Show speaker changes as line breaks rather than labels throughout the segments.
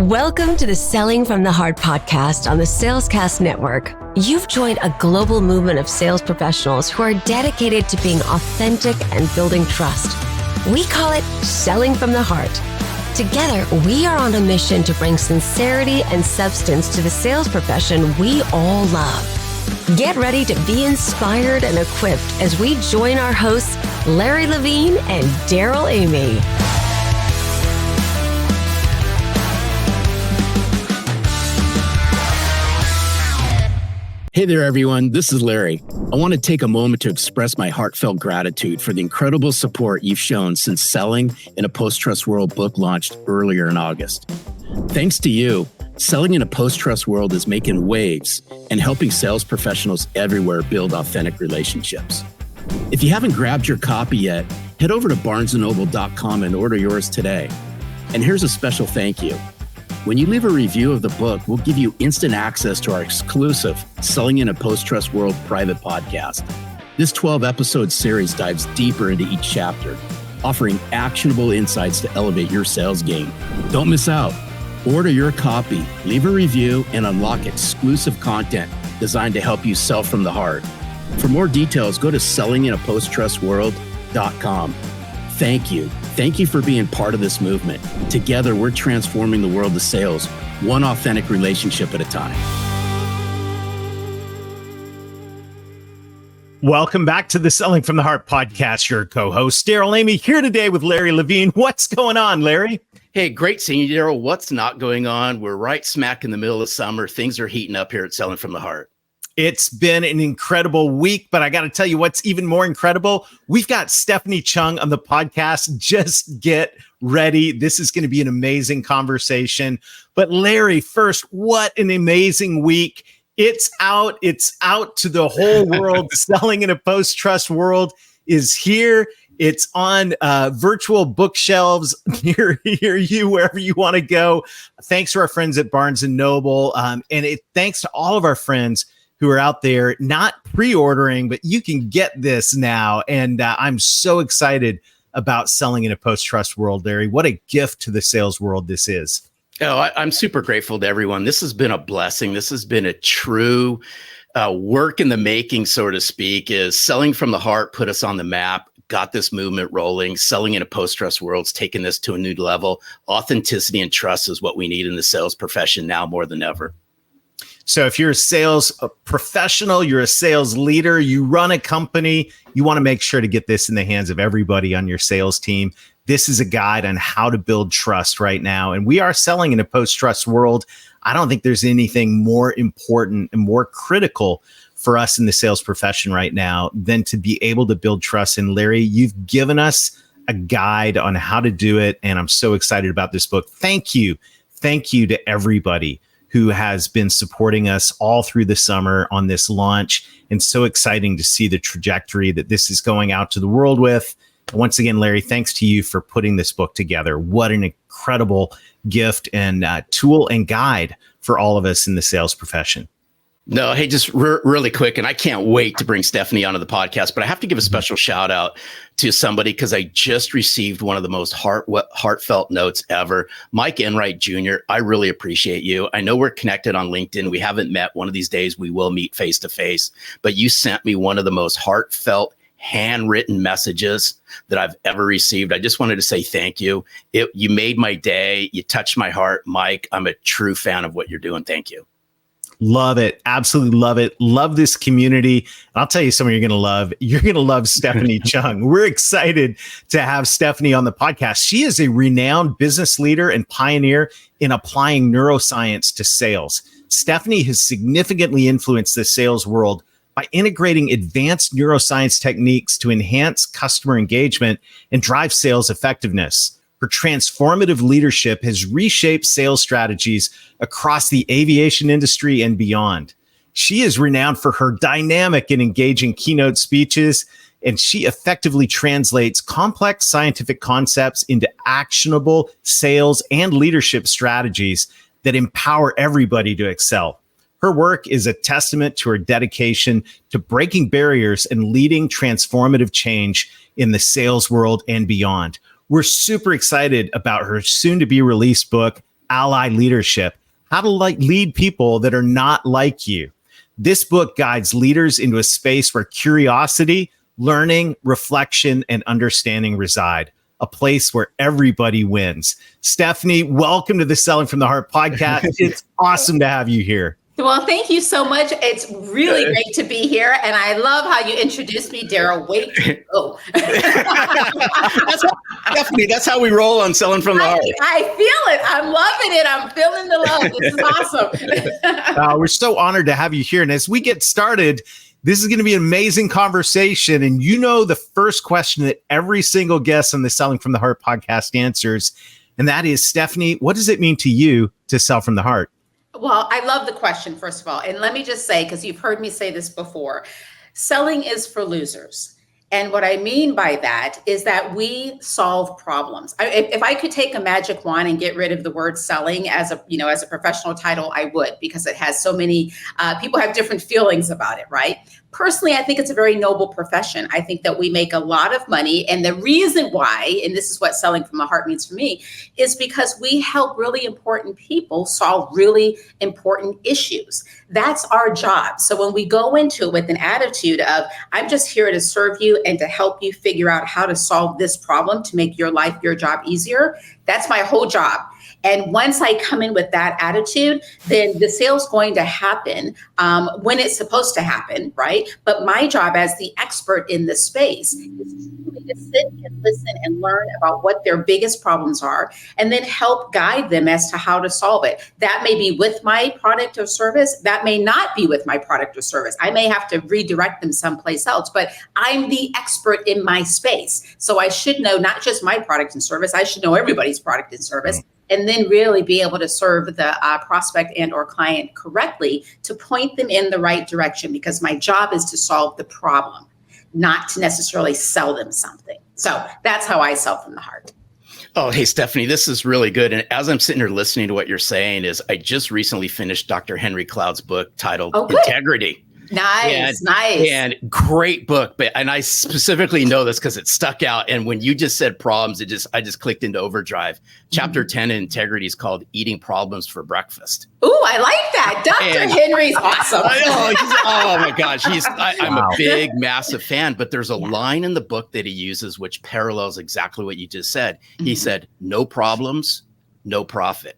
Welcome to the Selling from the Heart podcast on the Salescast Network. You've joined a global movement of sales professionals who are dedicated to being authentic and building trust. We call it Selling from the Heart. Together, we are on a mission to bring sincerity and substance to the sales profession we all love. Get ready to be inspired and equipped as we join our hosts, Larry Levine and Darrell Amy.
Hey there, everyone. This is Larry. I want to take a moment to express my heartfelt gratitude for the incredible support you've shown since Selling in a Post-Trust World book launched earlier in August. Thanks to you, Selling in a Post-Trust World is making waves and helping sales professionals everywhere build authentic relationships. If you haven't grabbed your copy yet, head over to barnesandnoble.com and order yours today. And here's a special thank you. When you leave a review of the book, we'll give you instant access to our exclusive Selling in a Post-Trust World private podcast. This 12-episode series dives deeper into each chapter, offering actionable insights to elevate your sales game. Don't miss out. Order your copy, leave a review, and unlock exclusive content designed to help you sell from the heart. For more details, go to sellinginaposttrustworld.com. Thank you. Thank you for being part of this movement. Together, we're transforming the world of sales, one authentic relationship at a time.
Welcome back to the Selling from the Heart podcast. Your co-host, Darrell Amy, here today with Larry Levine. What's going on, Larry?
Hey, great seeing you, Darrell. What's not going on? We're right smack in the middle of summer. Things are heating up here at Selling from the Heart.
It's been an incredible week, but I got to tell you what's even more incredible. We've got Stephanie Chung on the podcast. Just get ready. This is going to be an amazing conversation. But Larry, first, what an amazing week. It's out to the whole world. Selling in a Post-Trust World is here. It's on virtual bookshelves near you, wherever you want to go. Thanks to our friends at Barnes & Noble. Thanks to all of our friends who are out there not pre-ordering, but you can get this now. And I'm so excited about Selling in a Post-Trust World, Larry. What a gift to the sales world this is.
Oh, I'm super grateful to everyone. This has been a blessing. This has been a true work in the making, so to speak. Is Selling from the Heart put us on the map, got this movement rolling. Selling in a Post-Trust World's taken this to a new level. Authenticity and trust is what we need in the sales profession now more than ever.
So if you're a sales professional, you're a sales leader, you run a company, you want to make sure to get this in the hands of everybody on your sales team. This is a guide on how to build trust right now. And we are selling in a post-trust world. I don't think there's anything more important and more critical for us in the sales profession right now than to be able to build trust. And Larry, you've given us a guide on how to do it. And I'm so excited about this book. Thank you. Thank you to everybody who has been supporting us all through the summer on this launch. And so exciting to see the trajectory that this is going out to the world with. Once again, Larry, thanks to you for putting this book together. What an incredible gift and tool and guide for all of us in the sales profession.
No, hey, just really quick, and I can't wait to bring Stephanie onto the podcast, but I have to give a special shout out to somebody because I just received one of the most heartfelt notes ever. Mike Enright Jr., I really appreciate you. I know we're connected on LinkedIn. We haven't met. One of these days we will meet face to face, but you sent me one of the most heartfelt handwritten messages that I've ever received. I just wanted to say thank you. You made my day. You touched my heart, Mike. I'm a true fan of what you're doing. Thank you.
Love it. Absolutely love it. Love this community. I'll tell you something you're going to love. You're going to love Stephanie Chung. We're excited to have Stephanie on the podcast. She is a renowned business leader and pioneer in applying neuroscience to sales. Stephanie has significantly influenced the sales world by integrating advanced neuroscience techniques to enhance customer engagement and drive sales effectiveness. Her transformative leadership has reshaped sales strategies across the aviation industry and beyond. She is renowned for her dynamic and engaging keynote speeches, and she effectively translates complex scientific concepts into actionable sales and leadership strategies that empower everybody to excel. Her work is a testament to her dedication to breaking barriers and leading transformative change in the sales world and beyond. We're super excited about her soon-to-be released book, Ally Leadership, How to Lead People That Are Not Like You. This book guides leaders into a space where curiosity, learning, reflection, and understanding reside, a place where everybody wins. Stephanie, welcome to the Selling from the Heart podcast. It's awesome to have you here.
Well, thank you so much. It's really great to be here. And I love how you introduced me, Darrell. Wait to go.
Stephanie, that's how we roll on Selling from the Heart.
I feel it. I'm loving it. I'm feeling the love. This is awesome.
We're so honored to have you here. And as we get started, this is going to be an amazing conversation. And you know the first question that every single guest on the Selling from the Heart podcast answers, and that is, Stephanie, what does it mean to you to sell from the heart?
Well, I love the question, first of all. And let me just say, because you've heard me say this before, selling is for losers. And what I mean by that is that we solve problems. If I could take a magic wand and get rid of the word selling as a professional title, I would, because it has so many people have different feelings about it, right? Personally, I think it's a very noble profession. I think that we make a lot of money. And the reason why, and this is what selling from the heart means for me, is because we help really important people solve really important issues. That's our job. So when we go into it with an attitude of, I'm just here to serve you and to help you figure out how to solve this problem to make your life, your job easier, that's my whole job. And once I come in with that attitude, then the sale's going to happen when it's supposed to happen, right? But my job as the expert in the space is truly to sit and listen and learn about what their biggest problems are, and then help guide them as to how to solve it. That may be with my product or service. That may not be with my product or service. I may have to redirect them someplace else, but I'm the expert in my space. So I should know not just my product and service, I should know everybody's product and service. And then really be able to serve the prospect and or client correctly to point them in the right direction, because my job is to solve the problem, not to necessarily sell them something. So that's how I sell from the heart.
Oh, hey, Stephanie, this is really good. And as I'm sitting here listening to what you're saying, is I just recently finished Dr. Henry Cloud's book titled Integrity.
Nice.
And great book. And I specifically know this because it stuck out. And when you just said problems, I just clicked into overdrive. Chapter 10 in Integrity is called Eating Problems for Breakfast.
Ooh, I like that. Dr. Henry's awesome.
I know. Oh my gosh. I'm a big, massive fan. But there's a line in the book that he uses which parallels exactly what you just said. He said, no problems, no profit.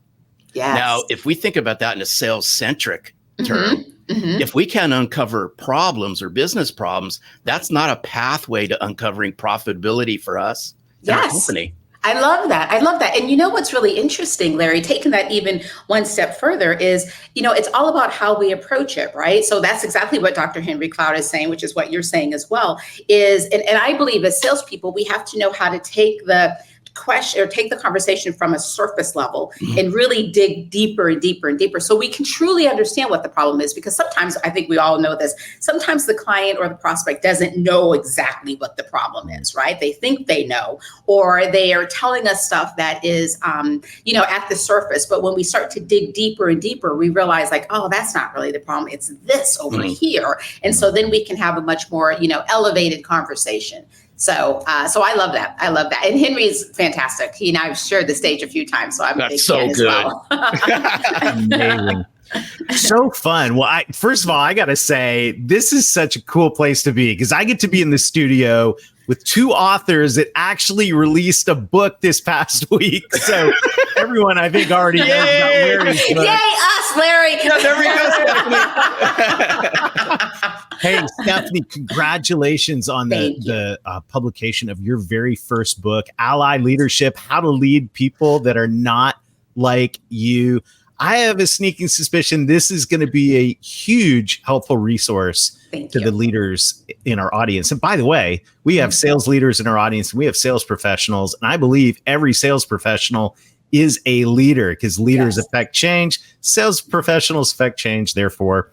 Yes.
Now, if we think about that in a sales-centric term, if we can uncover problems or business problems, that's not a pathway to uncovering profitability for us and our company.
I love that. And you know what's really interesting, Larry, taking that even one step further is, it's all about how we approach it, right? So that's exactly what Dr. Henry Cloud is saying, which is what you're saying as well, is, and I believe as salespeople, we have to know how to take the question or take the conversation from a surface level and really dig deeper and deeper and deeper so we can truly understand what the problem is. Because sometimes, I think we all know this, sometimes the client or the prospect doesn't know exactly what the problem is, right? They think they know, or they are telling us stuff that is, at the surface. But when we start to dig deeper and deeper, we realize like, oh, that's not really the problem. It's this over here. And so then we can have a much more, elevated conversation. So I love that. And Henry's fantastic. He and I have shared the stage a few times, so I'm a big fan as well.
Amazing. So fun. Well, first of all, I got to say, this is such a cool place to be because I get to be in the studio with two authors that actually released a book this past week. So everyone, I think, already knows about Larry's book.
Yay, us, Larry.
Yeah, there we go, Stephanie.
Hey, Stephanie, congratulations on the publication of your very first book, Ally Leadership, How to Lead People That Are Not Like You. I have a sneaking suspicion this is going to be a huge helpful resource to the leaders in our audience. And by the way, we have sales leaders in our audience, and we have sales professionals. And I believe every sales professional is a leader because leaders affect change. Sales professionals affect change. Therefore,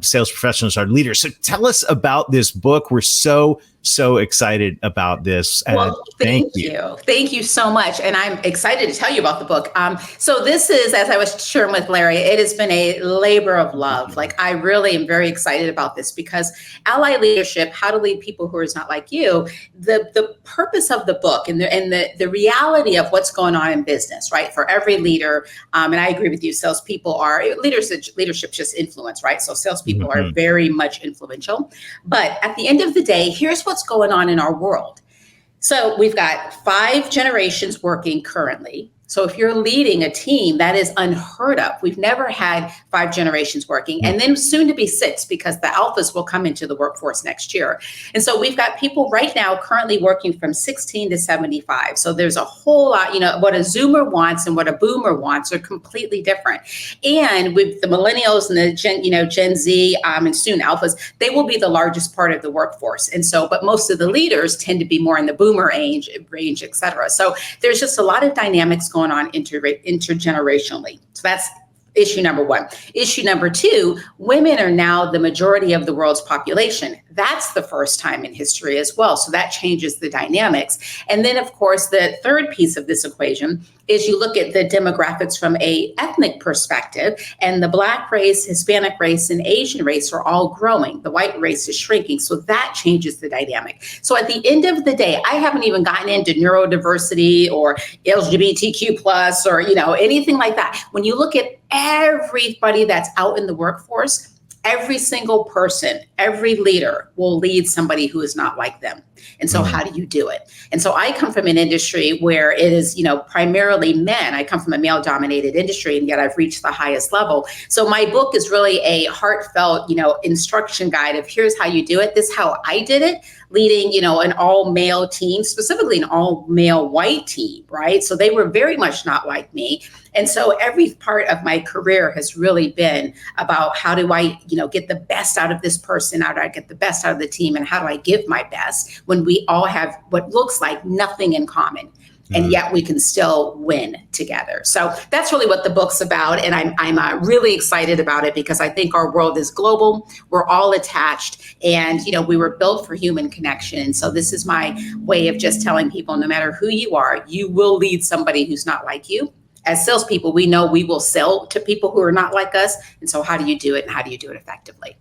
sales professionals are leaders. So tell us about this book. We're so so excited about this.
Well, thank you. Thank you so much. And I'm excited to tell you about the book. So this is, as I was sharing with Larry, it has been a labor of love. Like, I really am very excited about this because ally leadership, how to lead people who are not like you, the purpose of the book and the reality of what's going on in business, right? For every leader, and I agree with you, salespeople are, leadership just influence, right? So salespeople are very much influential. But at the end of the day, here's what's going on in our world. So we've got 5 generations working currently. So if you're leading a team, that is unheard of. We've never had 5 generations working, and then soon to be 6 because the alphas will come into the workforce next year. And so we've got people right now currently working from 16 to 75. So there's a whole lot, what a Zoomer wants and what a Boomer wants are completely different. And with the millennials and the Gen Z and soon alphas, they will be the largest part of the workforce. And so, but most of the leaders tend to be more in the Boomer range, et cetera. So there's just a lot of dynamics going on intergenerationally. So that's issue number 1. Issue number 2, women are now the majority of the world's population. That's the first time in history as well. So that changes the dynamics. And then, of course, the third piece of this equation is you look at the demographics from a ethnic perspective, and the Black race, Hispanic race, and Asian race are all growing. The white race is shrinking. So that changes the dynamic. So at the end of the day, I haven't even gotten into neurodiversity or LGBTQ plus or, anything like that. When you look at everybody that's out in the workforce, every single person, every leader will lead somebody who is not like them. And so how do you do it? And so I come from an industry where it is, primarily men. I come from a male-dominated industry, and yet I've reached the highest level. So my book is really a heartfelt, instruction guide of here's how you do it. This is how I did it, leading, an all-male team, specifically an all-male white team, right? So they were very much not like me. And so every part of my career has really been about how do I, get the best out of this person, how do I get the best out of the team, and how do I give my best when we all have what looks like nothing in common. And yet we can still win together. So that's really what the book's about. And I'm really excited about it because I think our world is global. We're all attached, and, we were built for human connection. And so this is my way of just telling people, no matter who you are, you will lead somebody who's not like you. As salespeople, we know we will sell to people who are not like us. And so how do you do it, and how do you do it effectively?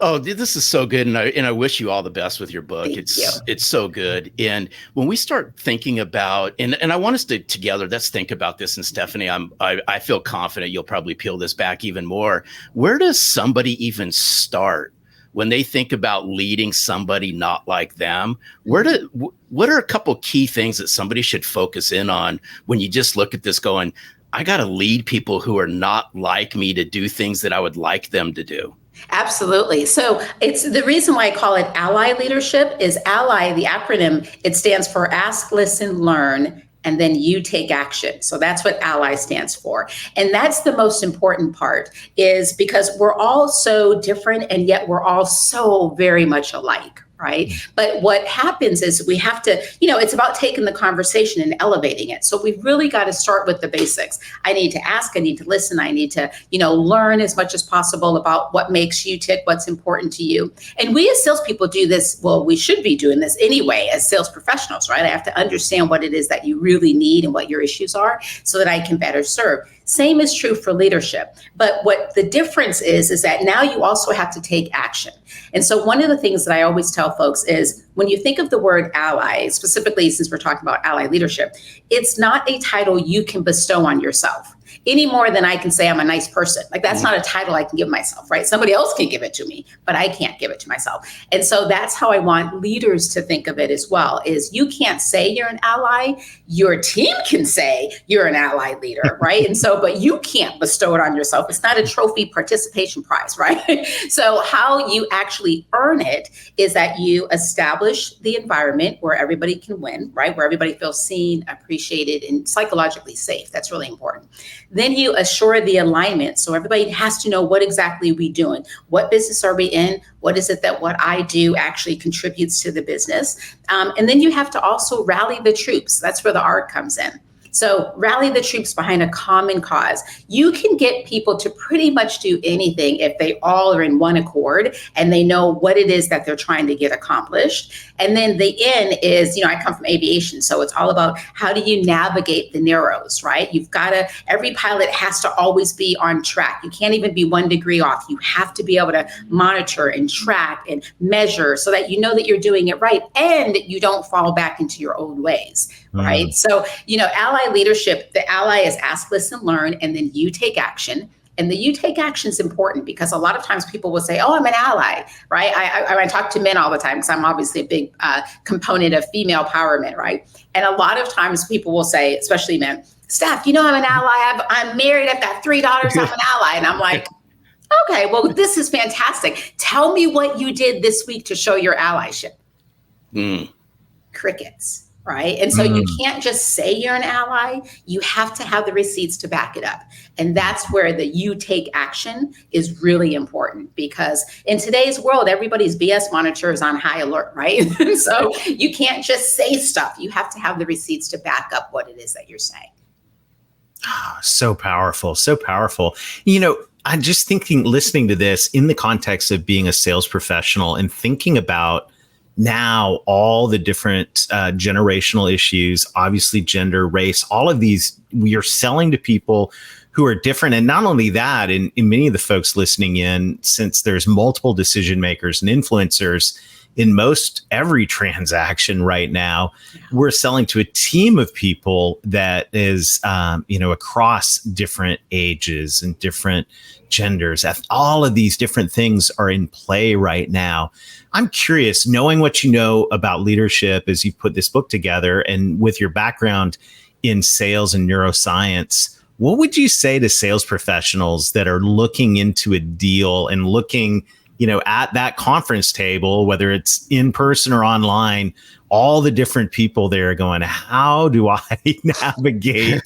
Oh, this is so good. And I wish you all the best with your book. It's so good. And when we start thinking about, and I want us to together, let's think about this. And Stephanie, I feel confident you'll probably peel this back even more. Where does somebody even start when they think about leading somebody not like them? What are a couple key things that somebody should focus in on when you just look at this going, I got to lead people who are not like me to do things that I would like them to do?
Absolutely. So it's the reason why I call it ally leadership is ally, the acronym, it stands for ask, listen, learn, and then you take action. So that's what ally stands for. And that's the most important part, is because we're all so different, and yet we're all so very much alike. Right. But what happens is we have to, it's about taking the conversation and elevating it. So we've really got to start with the basics. I need to ask, I need to listen, I need to, learn as much as possible about what makes you tick, what's important to you. And we as salespeople do this. Well, we should be doing this anyway as sales professionals, right? I have to understand what it is that you really need and what your issues are so that I can better serve. Same is true for leadership. But what the difference is that now you also have to take action. And so one of the things that I always tell folks is when you think of the word ally, specifically since we're talking about ally leadership, it's not a title you can bestow on yourself any more than I can say I'm a nice person. Like that's not a title I can give myself, right? Somebody else can give it to me, but I can't give it to myself. And so that's how I want leaders to think of it as well, is you can't say you're an ally. Your team can say you're an ally leader, right? And so, but you can't bestow it on yourself. It's not a trophy participation prize, right? So how you actually earn it is that you establish the environment where everybody can win, right? Where everybody feels seen, appreciated, and psychologically safe. That's really important. Then you assure the alignment. So everybody has to know what exactly we're doing. What business are we in? What is it that what I do actually contributes to the business? And then you have to also rally the troops. That's where the art comes in. So rally the troops behind a common cause. You can get people to pretty much do anything if they all are in one accord and they know what it is that they're trying to get accomplished. And then the N is, I come from aviation, so it's all about how do you navigate the narrows, right? Every pilot has to always be on track. You can't even be 1 degree off. You have to be able to monitor and track and measure so that you know that you're doing it right and you don't fall back into your old ways, right? So, ally leadership, the ally is ask, listen, learn, and then you take action. And the you take action is important because a lot of times people will say, oh, I'm an ally, right? I talk to men all the time because I'm obviously a big component of female empowerment, right? And a lot of times people will say, especially men, Steph, I'm an ally. I'm married. I've got 3 daughters. I'm an ally. And I'm like, okay, well, this is fantastic. Tell me what you did this week to show your allyship. Crickets. Right. And so you can't just say you're an ally. You have to have the receipts to back it up. And that's where the you take action is really important, because in today's world, everybody's BS monitor is on high alert. Right. So you can't just say stuff. You have to have the receipts to back up what it is that you're saying.
Oh, so powerful. So powerful. I'm just thinking, listening to this in the context of being a sales professional and thinking about now all the different generational issues, obviously gender, race, all of these, we are selling to people who are different. And not only that, in many of the folks listening in, since there's multiple decision makers and influencers in most every transaction right now, we're selling to a team of people that is, across different ages and different genders. All of these different things are in play right now. I'm curious, knowing what you know about leadership as you put this book together and with your background in sales and neuroscience, what would you say to sales professionals that are looking into a deal and looking, at that conference table, whether it's in person or online, all the different people there going, how do I navigate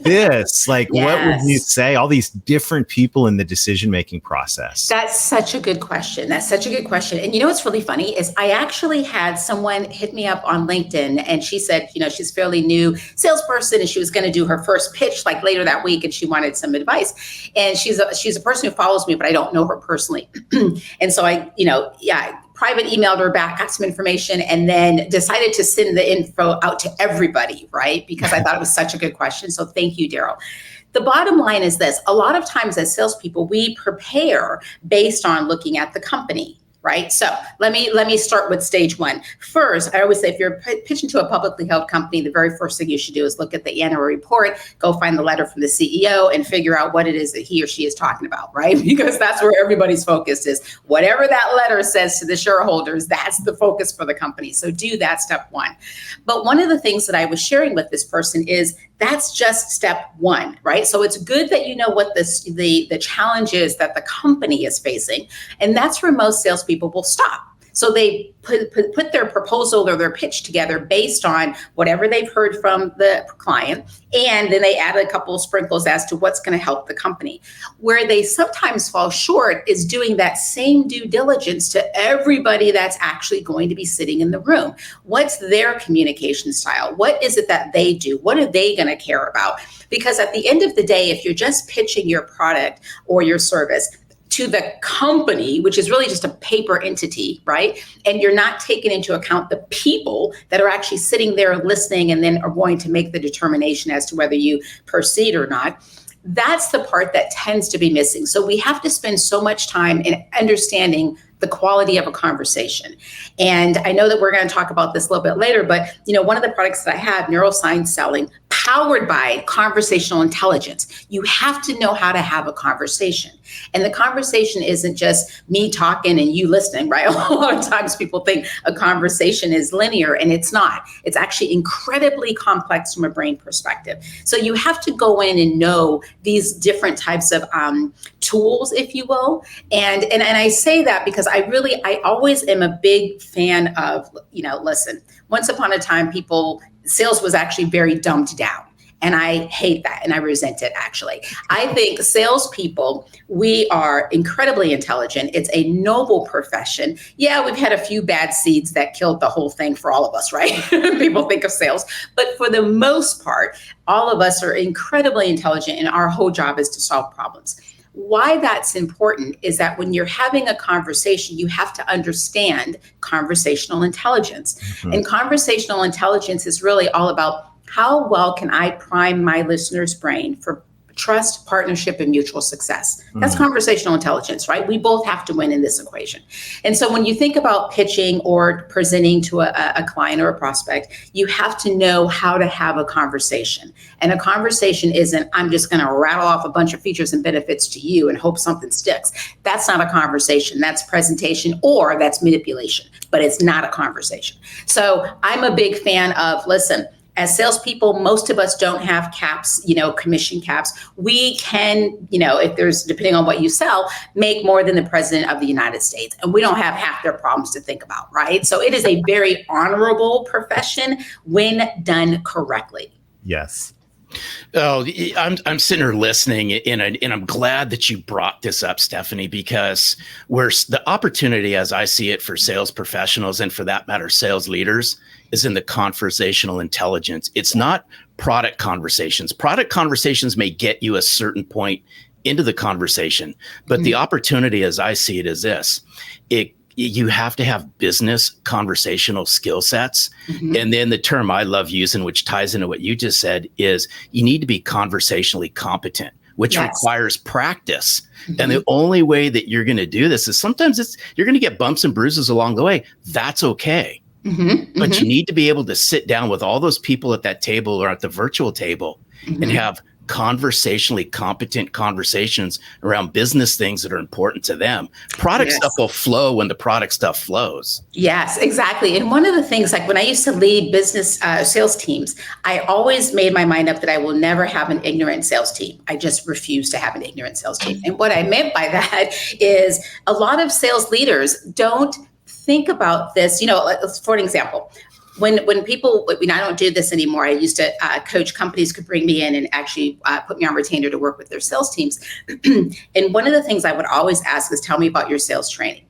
this? Like, What would you say? All these different people in the decision-making process.
That's such a good question. And what's really funny is I actually had someone hit me up on LinkedIn and she said, she's fairly new salesperson and she was going to do her first pitch like later that week and she wanted some advice. And she's a person who follows me, but I don't know her personally. And so I private emailed her back, got some information, and then decided to send the info out to everybody, right? Because I thought it was such a good question. So thank you, Darrell. The bottom line is this. A lot of times as salespeople, we prepare based on looking at the company, right? So let me start with stage one. First, I always say if you're pitching to a publicly held company, the very first thing you should do is look at the annual report, go find the letter from the CEO and figure out what it is that he or she is talking about, right? Because that's where everybody's focus is. Whatever that letter says to the shareholders, that's the focus for the company. So do that, step one. But one of the things that I was sharing with this person is that's just step one, right? So it's good that you know what the challenge is that the company is facing. And that's where most salespeople will stop. So they put their proposal or their pitch together based on whatever they've heard from the client. And then they add a couple of sprinkles as to what's going to help the company. Where they sometimes fall short is doing that same due diligence to everybody that's actually going to be sitting in the room. What's their communication style? What is it that they do? What are they going to care about? Because at the end of the day, if you're just pitching your product or your service to the company, which is really just a paper entity, right? And you're not taking into account the people that are actually sitting there listening and then are going to make the determination as to whether you proceed or not. That's the part that tends to be missing. So we have to spend so much time in understanding the quality of a conversation. And I know that we're going to talk about this a little bit later, but one of the products that I have, Neuroscience Selling, powered by conversational intelligence. You have to know how to have a conversation. And the conversation isn't just me talking and you listening, right? A lot of times people think a conversation is linear, and it's not. It's actually incredibly complex from a brain perspective. So you have to go in and know these different types of tools, if you will. And I say that because I always am a big fan of, listen, once upon a time, sales was actually very dumbed down. And I hate that. And I resent it, actually. I think salespeople, we are incredibly intelligent. It's a noble profession. Yeah, we've had a few bad seeds that killed the whole thing for all of us, right? People think of sales. But for the most part, all of us are incredibly intelligent, and our whole job is to solve problems. Why that's important is that when you're having a conversation, you have to understand conversational intelligence. Mm-hmm. And conversational intelligence is really all about how well can I prime my listener's brain for trust, partnership, and mutual success. That's conversational intelligence, right? We both have to win in this equation. And so when you think about pitching or presenting to a client or a prospect, you have to know how to have a conversation. And a conversation isn't, I'm just going to rattle off a bunch of features and benefits to you and hope something sticks. That's not a conversation. That's presentation, or that's manipulation, but it's not a conversation. So I'm a big fan of, listen, as salespeople, most of us don't have caps, commission caps. We can, if there's, depending on what you sell, make more than the president of the United States. And we don't have half their problems to think about, right? So it is a very honorable profession when done correctly.
Yes.
Oh, I'm sitting here listening, and I'm glad that you brought this up, Stephanie, because the opportunity, as I see it, for sales professionals, and for that matter, sales leaders, is in the conversational intelligence. It's not product conversations. Product conversations may get you a certain point into the conversation, but the opportunity, as I see it, is this. You have to have business conversational skill sets. Mm-hmm. And then the term I love using, which ties into what you just said, is you need to be conversationally competent, which requires practice. Mm-hmm. And the only way that you're going to do this is sometimes you're going to get bumps and bruises along the way. That's okay. Mm-hmm. But you need to be able to sit down with all those people at that table or at the virtual table and have conversationally competent conversations around business things that are important to them. Product stuff will flow when the product stuff flows.
Yes, exactly. And one of the things, like when I used to lead business sales teams, I always made my mind up that I will never have an ignorant sales team. I just refuse to have an ignorant sales team. And what I meant by that is a lot of sales leaders don't think about this. For an example, when people, I don't do this anymore. I used to coach companies could bring me in and actually put me on retainer to work with their sales teams. And one of the things I would always ask is, tell me about your sales training.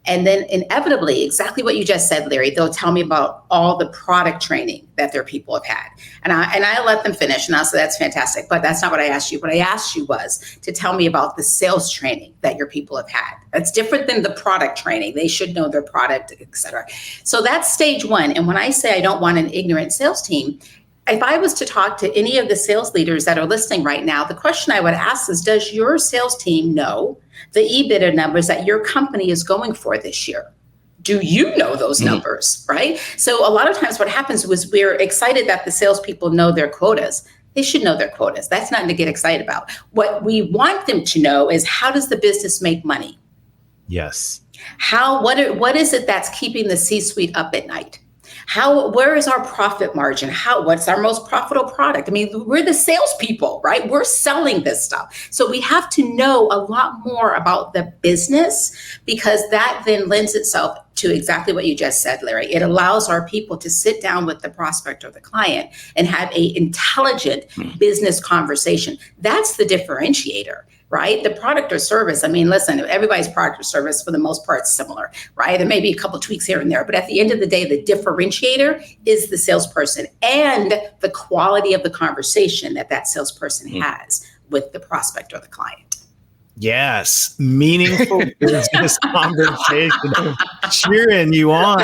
And then inevitably, exactly what you just said, Larry, they'll tell me about all the product training that their people have had. And I let them finish, and I'll say, that's fantastic. But that's not what I asked you. What I asked you was to tell me about the sales training that your people have had. That's different than the product training. They should know their product, et cetera. So that's stage one. And when I say I don't want an ignorant sales team, if I was to talk to any of the sales leaders that are listening right now, the question I would ask is, does your sales team know the EBITDA numbers that your company is going for this year? Do you know those numbers, right? So a lot of times what happens was we're excited that the salespeople know their quotas. They should know their quotas. That's nothing to get excited about. What we want them to know is, how does the business make money?
Yes.
What is it that's keeping the C-suite up at night? Where is our profit margin? What's our most profitable product? I mean, we're the salespeople, right? We're selling this stuff. So we have to know a lot more about the business, because that then lends itself to exactly what you just said, Larry. It allows our people to sit down with the prospect or the client and have an intelligent business conversation. That's the differentiator. Right? The product or service. I mean, listen, everybody's product or service for the most part is similar, right? There may be a couple of tweaks here and there, but at the end of the day, the differentiator is the salesperson and the quality of the conversation that salesperson has with the prospect or the client.
Yes, meaningful business conversation. Cheering you on.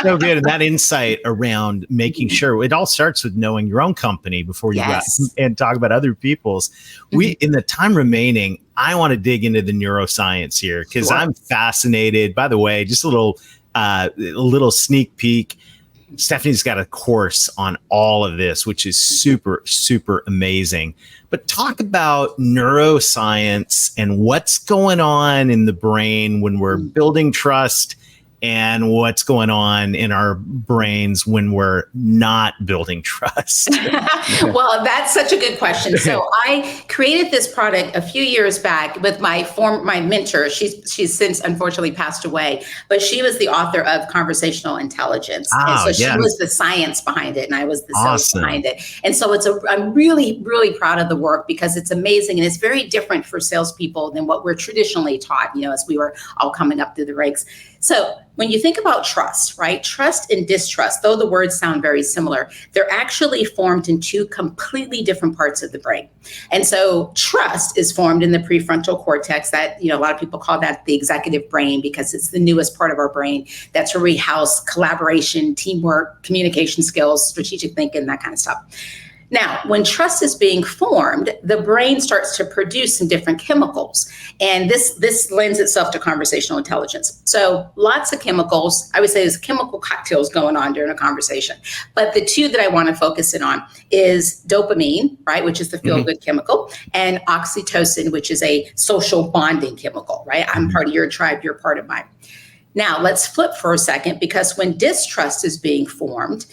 So good. And that insight around making sure it all starts with knowing your own company before you go out and talk about other people's. In the time remaining, I want to dig into the neuroscience here, because I'm fascinated. By the way, just a little sneak peek. Stephanie's got a course on all of this, which is super, super amazing. But talk about neuroscience and what's going on in the brain when we're building trust and what's going on in our brains when we're not building trust?
Well, that's such a good question. So I created this product a few years back with my mentor. She's since unfortunately passed away, but she was the author of Conversational Intelligence. And so she was the science behind it, and I was the science behind it. And so I'm really, really proud of the work because it's amazing, and it's very different for salespeople than what we're traditionally taught, as we were all coming up through the ranks. So when you think about trust, right? Trust and distrust, though the words sound very similar, they're actually formed in two completely different parts of the brain. And so trust is formed in the prefrontal cortex that, a lot of people call that the executive brain because it's the newest part of our brain. That's where we house collaboration, teamwork, communication skills, strategic thinking, that kind of stuff. Now, when trust is being formed, the brain starts to produce some different chemicals. And this lends itself to conversational intelligence. So lots of chemicals, I would say there's chemical cocktails going on during a conversation. But the two that I want to focus in on is dopamine, right, which is the feel-good chemical, and oxytocin, which is a social bonding chemical, right? I'm part of your tribe, you're part of mine. Now, let's flip for a second, because when distrust is being formed,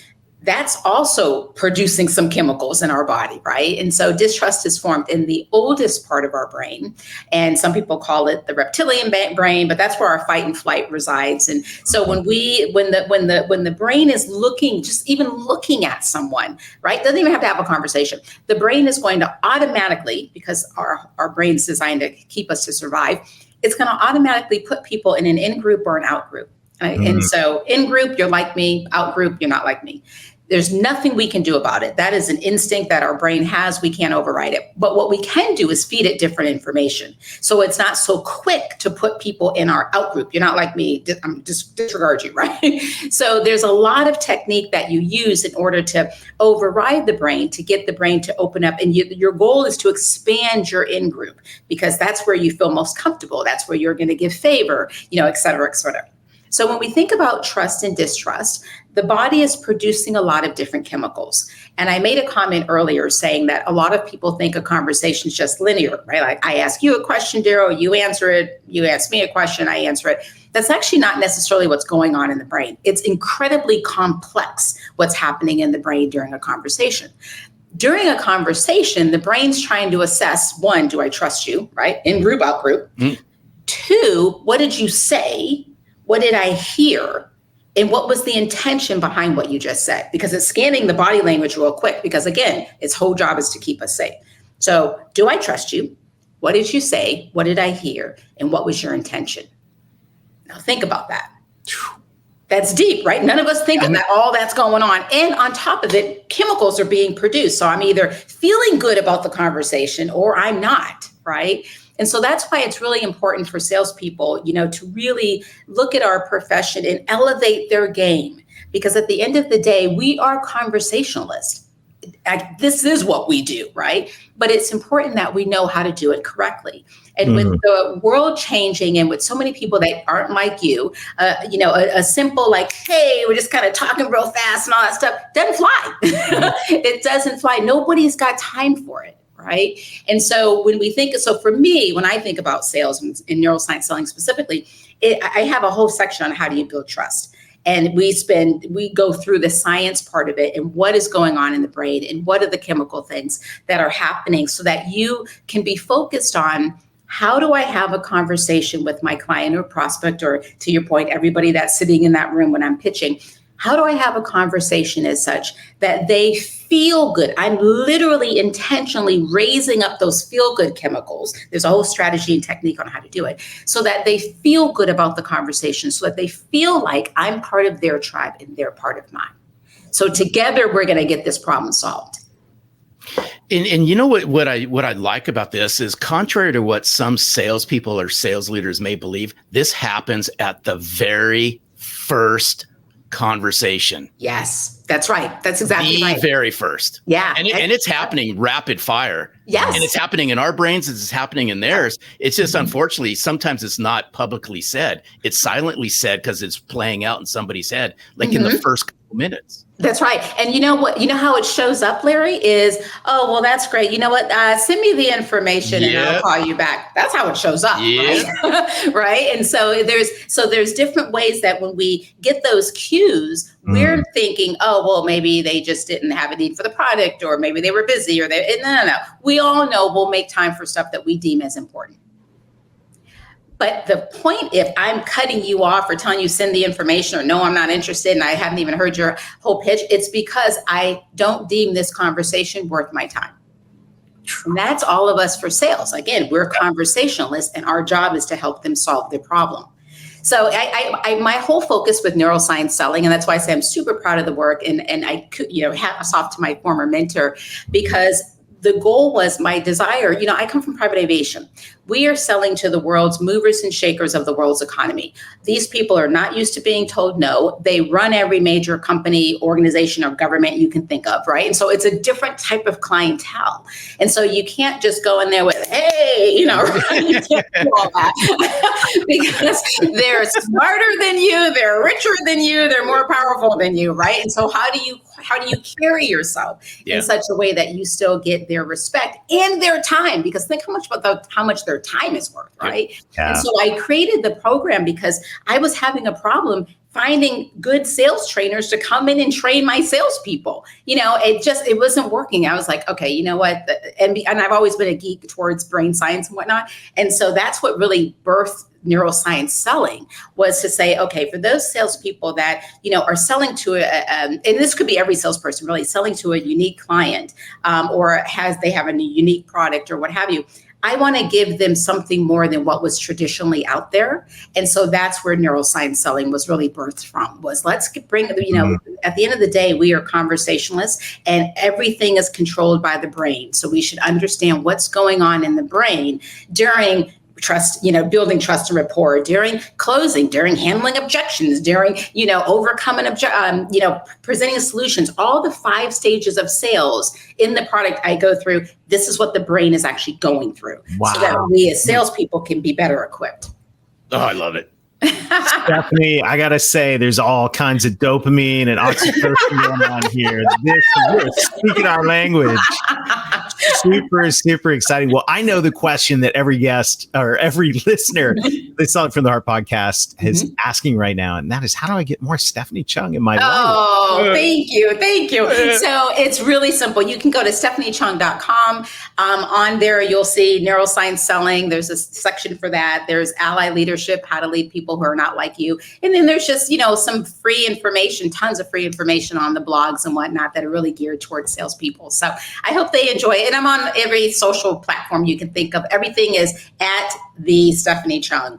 that's also producing some chemicals in our body, right? And so distrust is formed in the oldest part of our brain. And some people call it the reptilian brain, but that's where our fight and flight resides. And so when the brain is even looking at someone, right? Doesn't even have to have a conversation. The brain is going to automatically, because our brain's designed to keep us to survive, it's going to automatically put people in an in-group or an out-group. Right? And so in-group, you're like me, out-group, you're not like me. There's nothing we can do about it. That is an instinct that our brain has. We can't override it. But what we can do is feed it different information. So it's not so quick to put people in our out group. You're not like me. I'm just disregard you, right? So there's a lot of technique that you use in order to override the brain, to get the brain to open up. And your goal is to expand your in-group because that's where you feel most comfortable. That's where you're going to give favor, et cetera, et cetera. So when we think about trust and distrust, the body is producing a lot of different chemicals. And I made a comment earlier saying that a lot of people think a conversation is just linear, right? Like I ask you a question, Darrell, you answer it. You ask me a question, I answer it. That's actually not necessarily what's going on in the brain. It's incredibly complex what's happening in the brain during a conversation. During a conversation, the brain's trying to assess, one, do I trust you, right? In group, out group. Mm-hmm. Two, what did you say? What did I hear? And what was the intention behind what you just said? Because it's scanning the body language real quick because, again, its whole job is to keep us safe. So do I trust you? What did you say? What did I hear? And what was your intention? Now think about that. That's deep, right? None of us think of that, all that's going on. And on top of it, chemicals are being produced. So I'm either feeling good about the conversation or I'm not, right? And so that's why it's really important for salespeople, to really look at our profession and elevate their game. Because at the end of the day, we are conversationalists. This is what we do, right? But it's important that we know how to do it correctly. And with the world changing and with so many people that aren't like you, a simple like, hey, we're just kind of talking real fast and all that stuff doesn't fly. It doesn't fly. Nobody's got time for it. Right. And so for me, when I think about sales and in neuroscience selling specifically, I have a whole section on how do you build trust. And we go through the science part of it and what is going on in the brain and what are the chemical things that are happening so that you can be focused on how do I have a conversation with my client or prospect, or to your point, everybody that's sitting in that room when I'm pitching. How do I have a conversation as such that they feel good? I'm literally intentionally raising up those feel-good chemicals. There's a whole strategy and technique on how to do it so that they feel good about the conversation, so that they feel like I'm part of their tribe and they're part of mine. So together, we're going to get this problem solved.
And you know what I like about this is, contrary to what some salespeople or sales leaders may believe, this happens at the very first conversation.
Yes, that's right. That's exactly right.
The very first.
Yeah.
And it's happening rapid fire.
Yes.
And it's happening in our brains. It's happening in theirs. It's just, unfortunately, sometimes it's not publicly said. It's silently said because it's playing out in somebody's head, like in the first couple minutes.
That's right. And you know what? You know how it shows up, Larry, is, oh, well, that's great. You know what? Send me the information and I'll call you back. That's how it shows up. Right. Right. And so there's different ways that when we get those cues, we're thinking, oh, well, maybe they just didn't have a need for the product, or maybe they were busy, or no. We all know we'll make time for stuff that we deem as important. But the point, if I'm cutting you off or telling you send the information, or no, I'm not interested and I haven't even heard your whole pitch, it's because I don't deem this conversation worth my time. And that's all of us for sales. Again, we're conversationalists and our job is to help them solve their problem. So my whole focus with neuroscience selling, and that's why I say I'm super proud of the work, and I could, hats off to my former mentor, because the goal was my desire. I come from private aviation. We are selling to the world's movers and shakers of the world's economy. These people are not used to being told no. They run every major company, organization, or government you can think of, right? And so it's a different type of clientele. And so you can't just go in there with, hey, you can't do all that because they're smarter than you, they're richer than you, they're more powerful than you, right? And so how do you carry yourself in such a way that you still get their respect and their time? Because think how much their time is worth, right? Yeah. And so I created the program because I was having a problem finding good sales trainers to come in and train my salespeople. It wasn't working. I was like, okay, you know what? And I've always been a geek towards brain science and whatnot. And so that's what really birthed neuroscience selling, was to say, okay, for those salespeople that, are selling to and this could be every salesperson really, selling to a unique client, or they have a unique product or what have you. I want to give them something more than what was traditionally out there. And so that's where neuroscience selling was really birthed from, was let's bring, at the end of the day, we are conversationalists and everything is controlled by the brain. So we should understand what's going on in the brain during trust, building trust and rapport, during closing, during handling objections, during, overcoming, presenting solutions, all the 5 stages of sales in the product I go through. This is what the brain is actually going through. Wow. So that we as salespeople can be better equipped.
Oh, I love it.
Stephanie, I gotta say, there's all kinds of dopamine and oxytocin going on here. We're speaking our language. Super, super exciting. Well, I know the question that every guest or every listener that's on From the Heart podcast is asking right now, and that is, how do I get more Stephanie Chung in my life?
Oh, thank you. So it's really simple. You can go to stephaniechung.com. On there, you'll see neuroscience selling. There's a section for that. There's ally leadership, how to lead people who are not like you. And then there's just, some free information, tons of free information on the blogs and whatnot that are really geared towards salespeople. So I hope they enjoy it. And I'm on every social platform you can think of. Everything is at the Stephanie Chung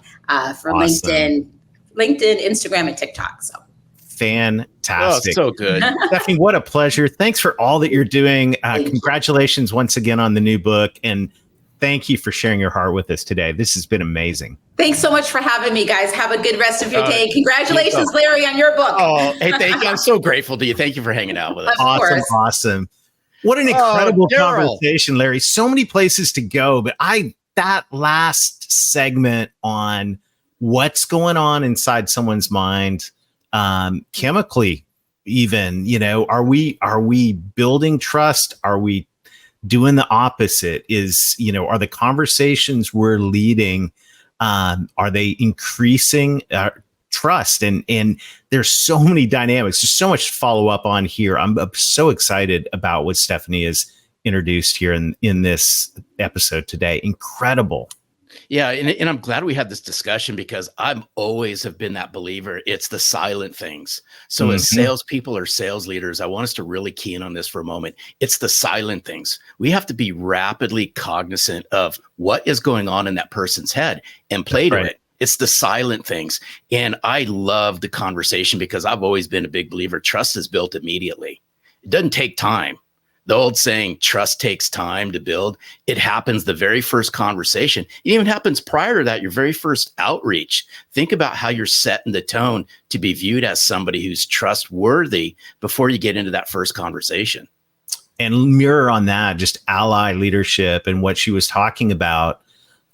for awesome. LinkedIn, Instagram, and TikTok. So
fantastic.
Oh, so good.
Stephanie, what a pleasure. Thanks for all that you're doing. Congratulations once again on the new book. And thank you for sharing your heart with us today. This has been amazing.
Thanks so much for having me, guys. Have a good rest of your day. Congratulations, Larry, on your book.
Oh, hey, thank you. I'm so grateful to you. Thank you for hanging out with us.
Awesome. What an incredible conversation, Larry. So many places to go, but that last segment on what's going on inside someone's mind, chemically, even, are we building trust? Are we doing the opposite? Are the conversations we're leading, are they increasing trust? And there's so many dynamics. There's so much follow up on here. I'm so excited about what Stephanie has introduced here in this episode today. Incredible.
Yeah. And I'm glad we had this discussion, because I'm always have been that believer. It's the silent things. So as salespeople or sales leaders, I want us to really key in on this for a moment. It's the silent things. We have to be rapidly cognizant of what is going on in that person's head and play to it. It's the silent things. And I love the conversation, because I've always been a big believer. Trust is built immediately. It doesn't take time. The old saying, trust takes time to build. It happens the very first conversation. It even happens prior to that, your very first outreach. Think about how you're setting the tone to be viewed as somebody who's trustworthy before you get into that first conversation.
And mirror on that, just ally leadership and what she was talking about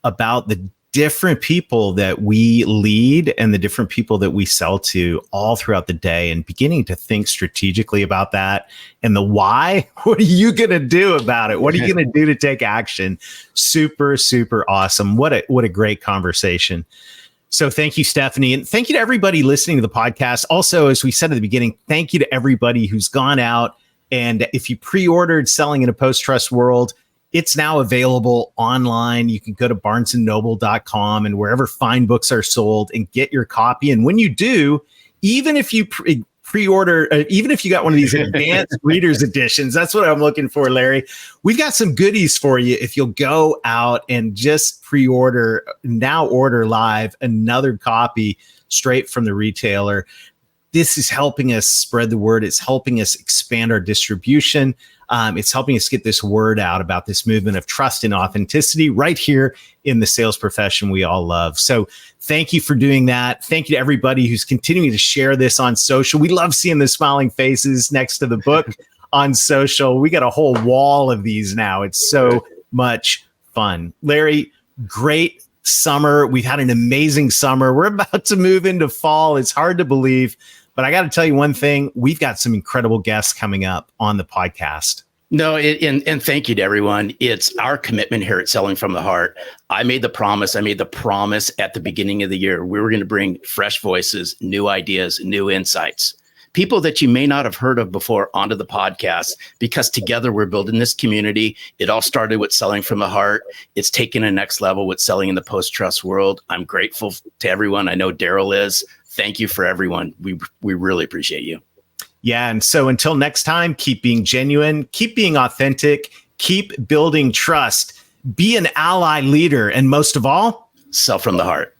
the different people that we lead and the different people that we sell to all throughout the day, and beginning to think strategically about that and the why. What are you going to do about it? What are you going to do to take action? Super, super awesome. What a great conversation. So thank you, Stephanie. And thank you to everybody listening to the podcast. Also, as we said at the beginning, thank you to everybody who's gone out. And if you pre-ordered Selling in a Post-Trust World, it's now available online. You can go to barnesandnoble.com and wherever fine books are sold and get your copy. And when you do, even if you pre-order, even if you got one of these advanced readers editions, that's what I'm looking for, Larry. We've got some goodies for you if you'll go out and just pre-order, now order live another copy straight from the retailer. This is helping us spread the word. It's helping us expand our distribution. It's helping us get this word out about this movement of trust and authenticity right here in the sales profession we all love. So thank you for doing that. Thank you to everybody who's continuing to share this on social. We love seeing the smiling faces next to the book on social. We got a whole wall of these now. It's so much fun. Larry, great summer. We've had an amazing summer. We're about to move into fall. It's hard to believe. But I got to tell you one thing, we've got some incredible guests coming up on the podcast.
No, and thank you to everyone. It's our commitment here at Selling from the Heart. I made the promise at the beginning of the year. We were going to bring fresh voices, new ideas, new insights, people that you may not have heard of before onto the podcast, because together we're building this community. It all started with Selling from the Heart. It's taken a next level with Selling in the Post-Trust World. I'm grateful to everyone. I know Darrell is. Thank you for everyone. We really appreciate you.
Yeah. And so until next time, keep being genuine, keep being authentic, keep building trust, be an ally leader, and most of all,
sell from the heart.